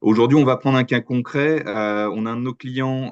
Aujourd'hui, on va prendre un cas concret. On a un de nos clients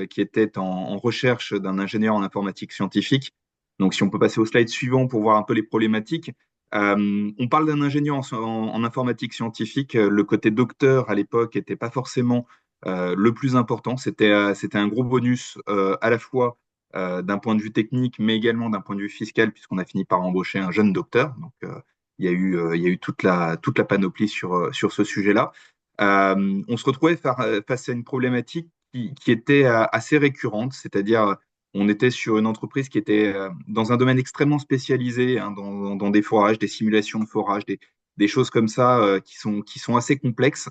qui était en recherche d'un ingénieur en informatique scientifique. Donc, si on peut passer au slide suivant pour voir un peu les problématiques. On parle d'un ingénieur en informatique scientifique. Le côté docteur à l'époque n'était pas forcément le plus important. C'était un gros bonus à la fois d'un point de vue technique, mais également d'un point de vue fiscal, puisqu'on a fini par embaucher un jeune docteur. Donc, il y a eu toute la panoplie sur ce sujet-là. On se retrouvait face à une problématique qui était assez récurrente, c'est-à-dire on était sur une entreprise qui était dans un domaine extrêmement spécialisé, hein, dans des forages, des simulations de forage, des choses comme ça qui sont assez complexes,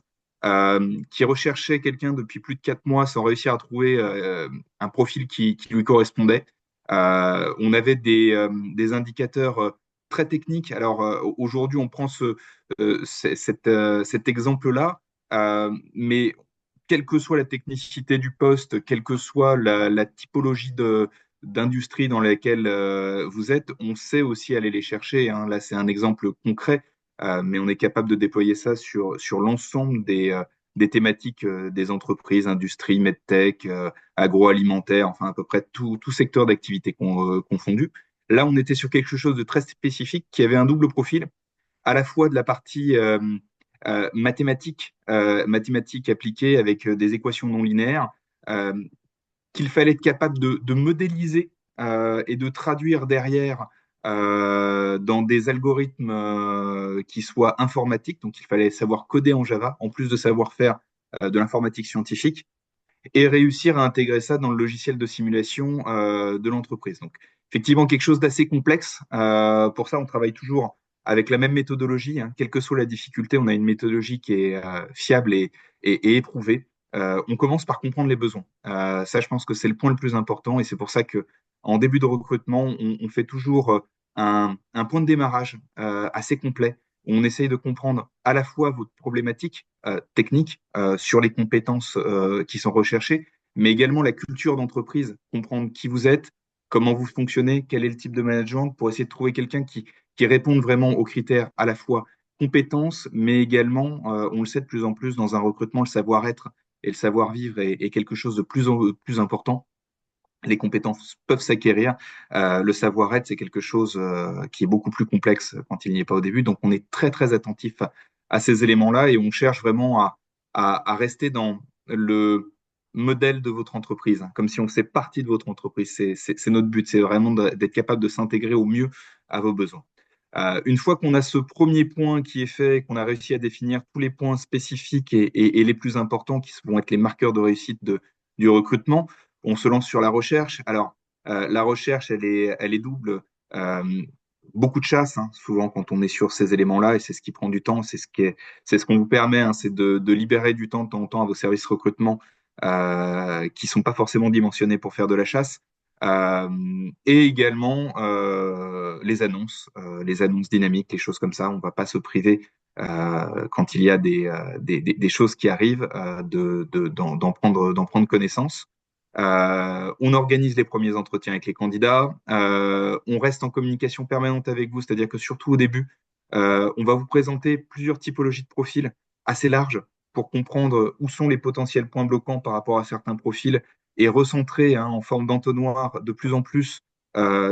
qui recherchait quelqu'un depuis plus de 4 mois sans réussir à trouver un profil qui lui correspondait. On avait des indicateurs très techniques. Alors aujourd'hui, on prend cet exemple-là. Mais quelle que soit la technicité du poste, quelle que soit la typologie d'industrie dans laquelle vous êtes, on sait aussi aller les chercher, hein. Là, c'est un exemple concret, mais on est capable de déployer ça sur l'ensemble des thématiques des entreprises, industrie, medtech, agroalimentaire, enfin à peu près tout secteur d'activité confondu. Là, on était sur quelque chose de très spécifique qui avait un double profil à la fois de la partie mathématiques appliquées avec des équations non linéaires, euh, qu'il fallait être capable de modéliser et de traduire derrière dans des algorithmes qui soient informatiques. Donc, il fallait savoir coder en Java, en plus de savoir faire de l'informatique scientifique, et réussir à intégrer ça dans le logiciel de simulation de l'entreprise. Donc, effectivement, quelque chose d'assez complexe. Pour ça, on travaille toujours avec la même méthodologie, hein. Quelle que soit la difficulté, on a une méthodologie qui est fiable et éprouvée. On commence par comprendre les besoins. Ça, je pense que c'est le point le plus important et c'est pour ça que en début de recrutement, on fait toujours un point de démarrage assez complet. On essaye de comprendre à la fois votre problématique technique sur les compétences qui sont recherchées, mais également la culture d'entreprise, comprendre qui vous êtes, comment vous fonctionnez, quel est le type de management, pour essayer de trouver quelqu'un qui réponde vraiment aux critères à la fois compétences, mais également, on le sait de plus en plus dans un recrutement, le savoir-être et le savoir-vivre est quelque chose de plus important. Les compétences peuvent s'acquérir. Le savoir-être, c'est quelque chose qui est beaucoup plus complexe quand il n'y est pas au début. Donc, on est très, très attentif à ces éléments-là et on cherche vraiment à rester dans le modèle de votre entreprise, hein, comme si on faisait partie de votre entreprise. C'est notre but, c'est vraiment d'être capable de s'intégrer au mieux à vos besoins. Une fois qu'on a ce premier point qui est fait, qu'on a réussi à définir tous les points spécifiques et les plus importants qui vont être les marqueurs de réussite du recrutement, on se lance sur la recherche. Alors, la recherche, elle est double. Euh, Beaucoup de chasse, hein, souvent quand on est sur ces éléments-là, et c'est ce qui prend du temps, c'est ce qu'on vous permet, hein, c'est de libérer du temps de temps en temps à vos services recrutement qui sont pas forcément dimensionnés pour faire de la chasse. Et également les annonces dynamiques, les choses comme ça. On va pas se priver quand il y a des choses qui arrivent d'en prendre connaissance. On organise les premiers entretiens avec les candidats. On reste en communication permanente avec vous, c'est-à-dire que surtout au début, on va vous présenter plusieurs typologies de profils assez larges pour comprendre où sont les potentiels points bloquants par rapport à certains profils et recentrer hein, en forme d'entonnoir de plus en plus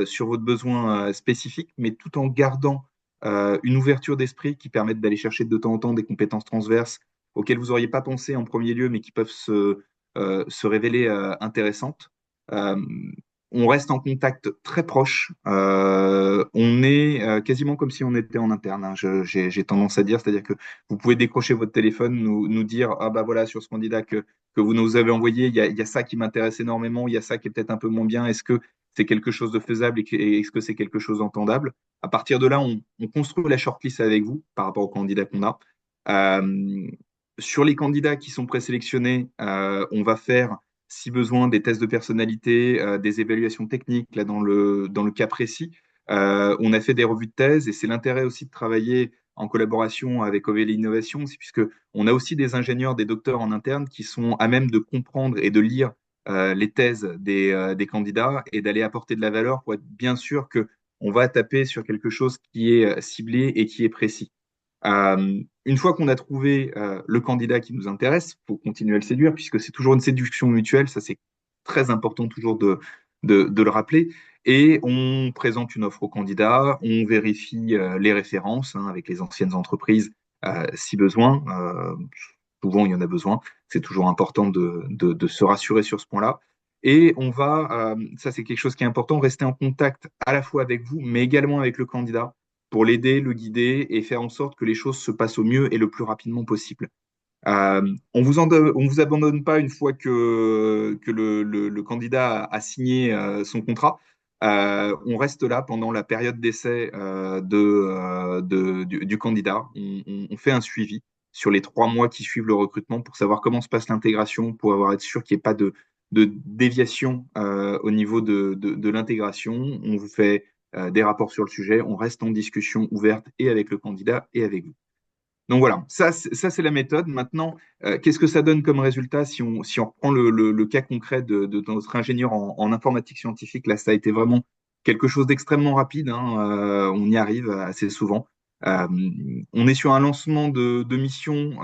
sur votre besoin spécifique, mais tout en gardant une ouverture d'esprit qui permette d'aller chercher de temps en temps des compétences transverses auxquelles vous n'auriez pas pensé en premier lieu, mais qui peuvent se révéler intéressantes. Euh, on reste en contact très proche. On est quasiment comme si on était en interne, hein. J'ai tendance à dire, c'est-à-dire que vous pouvez décrocher votre téléphone, nous dire, ah bah voilà, sur ce candidat que vous nous avez envoyé, il y a ça qui m'intéresse énormément, il y a ça qui est peut-être un peu moins bien. Est-ce que c'est quelque chose de faisable et est-ce que c'est quelque chose d'entendable? À partir de là, on construit la shortlist avec vous par rapport aux candidats qu'on a. Euh, sur les candidats qui sont présélectionnés, on va faire, si besoin, des tests de personnalité, des évaluations techniques, là, dans le cas précis. On a fait des revues de thèse et c'est l'intérêt aussi de travailler en collaboration avec OVL Innovation, c'est puisque on a aussi des ingénieurs, des docteurs en interne qui sont à même de comprendre et de lire les thèses des candidats et d'aller apporter de la valeur pour être bien sûr que on va taper sur quelque chose qui est ciblé et qui est précis. Une fois qu'on a trouvé le candidat qui nous intéresse, il faut continuer à le séduire, puisque c'est toujours une séduction mutuelle, ça c'est très important toujours de le rappeler. Et on présente une offre au candidat, on vérifie les références hein, avec les anciennes entreprises si besoin. Souvent, il y en a besoin. C'est toujours important de se rassurer sur ce point-là. Et on va, ça c'est quelque chose qui est important, rester en contact à la fois avec vous, mais également avec le candidat pour l'aider, le guider et faire en sorte que les choses se passent au mieux et le plus rapidement possible. On vous abandonne pas une fois que le candidat a signé son contrat. On reste là pendant la période d'essai du candidat. On fait un suivi sur les 3 mois qui suivent le recrutement pour savoir comment se passe l'intégration, pour avoir être sûr qu'il n'y ait pas de déviation au niveau de l'intégration. On vous fait des rapports sur le sujet. On reste en discussion ouverte et avec le candidat et avec vous. Donc voilà, ça c'est la méthode. Maintenant, qu'est-ce que ça donne comme résultat si on reprend le cas concret de notre ingénieur en informatique scientifique? Là, ça a été vraiment quelque chose d'extrêmement rapide, hein, on y arrive assez souvent. Euh, on est sur un lancement de mission,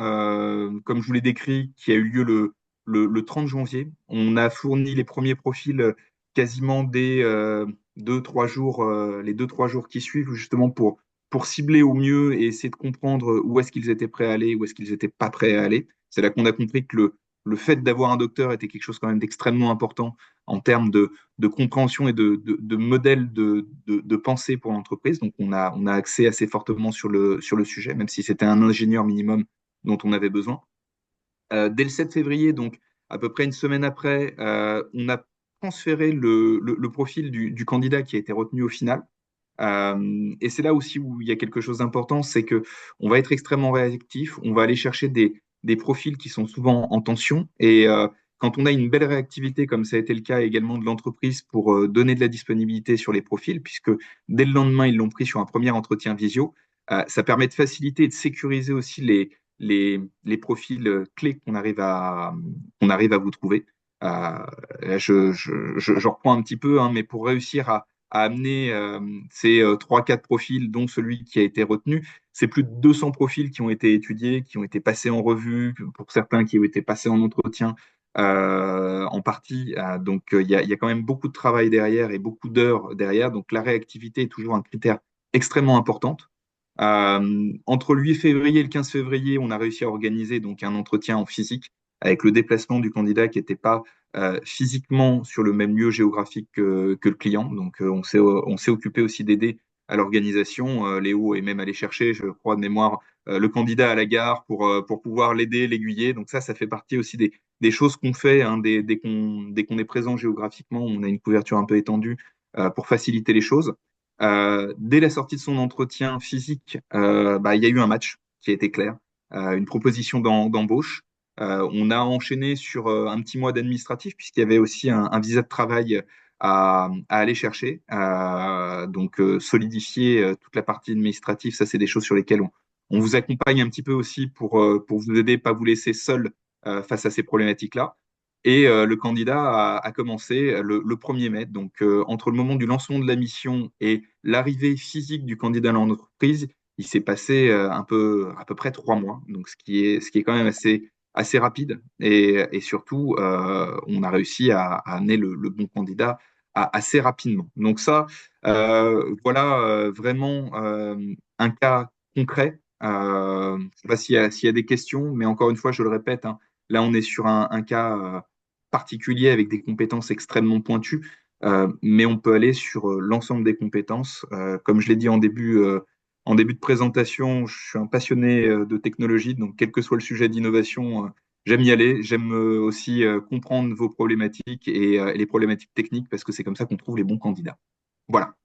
comme je vous l'ai décrit, qui a eu lieu le 30 janvier. On a fourni les premiers profils quasiment dès 2, 3 jours, les 2, 3 jours qui suivent, justement pour cibler au mieux et essayer de comprendre où est-ce qu'ils étaient prêts à aller, où est-ce qu'ils n'étaient pas prêts à aller. C'est là qu'on a compris que le fait d'avoir un docteur était quelque chose quand même d'extrêmement important en termes de compréhension et de modèle de pensée pour l'entreprise. Donc, on a accès assez fortement sur le sujet, même si c'était un ingénieur minimum dont on avait besoin. Dès le 7 février, donc à peu près une semaine après, on a transféré le profil du candidat qui a été retenu au final. Et c'est là aussi où il y a quelque chose d'important, c'est que on va être extrêmement réactif, on va aller chercher des profils qui sont souvent en tension. Et quand on a une belle réactivité, comme ça a été le cas également de l'entreprise pour donner de la disponibilité sur les profils, puisque dès le lendemain, ils l'ont pris sur un premier entretien visio, ça permet de faciliter et de sécuriser aussi les profils clés qu'on arrive à vous trouver. Là, je reprends un petit peu, hein, mais pour réussir à amener ces 3, 4 profils, dont celui qui a été retenu. C'est plus de 200 profils qui ont été étudiés, qui ont été passés en revue, pour certains qui ont été passés en entretien en partie. Donc, il y a quand même beaucoup de travail derrière et beaucoup d'heures derrière. Donc, la réactivité est toujours un critère extrêmement important. Entre le 8 février et le 15 février, on a réussi à organiser donc un entretien en physique avec le déplacement du candidat qui n'était pas physiquement sur le même lieu géographique que le client. Donc, on s'est occupé aussi d'aider à l'organisation. Léo est même allé chercher, je crois de mémoire, le candidat à la gare pour pouvoir l'aider, l'aiguiller. Donc ça fait partie aussi des choses qu'on fait hein, dès qu'on est présent géographiquement. On a une couverture un peu étendue pour faciliter les choses. Dès la sortie de son entretien physique, bah, il y a eu un match qui a été clair, une proposition d'embauche. On a enchaîné sur un petit mois d'administratif puisqu'il y avait aussi un visa de travail à aller chercher. Donc, solidifier toute la partie administrative, ça, c'est des choses sur lesquelles on vous accompagne un petit peu aussi pour vous aider, pas vous laisser seul face à ces problématiques-là. Et le candidat a commencé le 1er mai. Donc, entre le moment du lancement de la mission et l'arrivée physique du candidat à l'entreprise, il s'est passé à peu près 3 mois. Donc, ce qui est quand même assez rapide. Et surtout, on a réussi à amener le bon candidat assez rapidement. Donc, ça, voilà vraiment un cas concret. Je ne sais pas s'il y a des questions, mais encore une fois, je le répète, hein, là, on est sur un cas particulier avec des compétences extrêmement pointues, mais on peut aller sur l'ensemble des compétences. Comme je l'ai dit en début de présentation, je suis un passionné de technologie, donc quel que soit le sujet d'innovation, j'aime y aller. J'aime aussi comprendre vos problématiques et les problématiques techniques parce que c'est comme ça qu'on trouve les bons candidats. Voilà.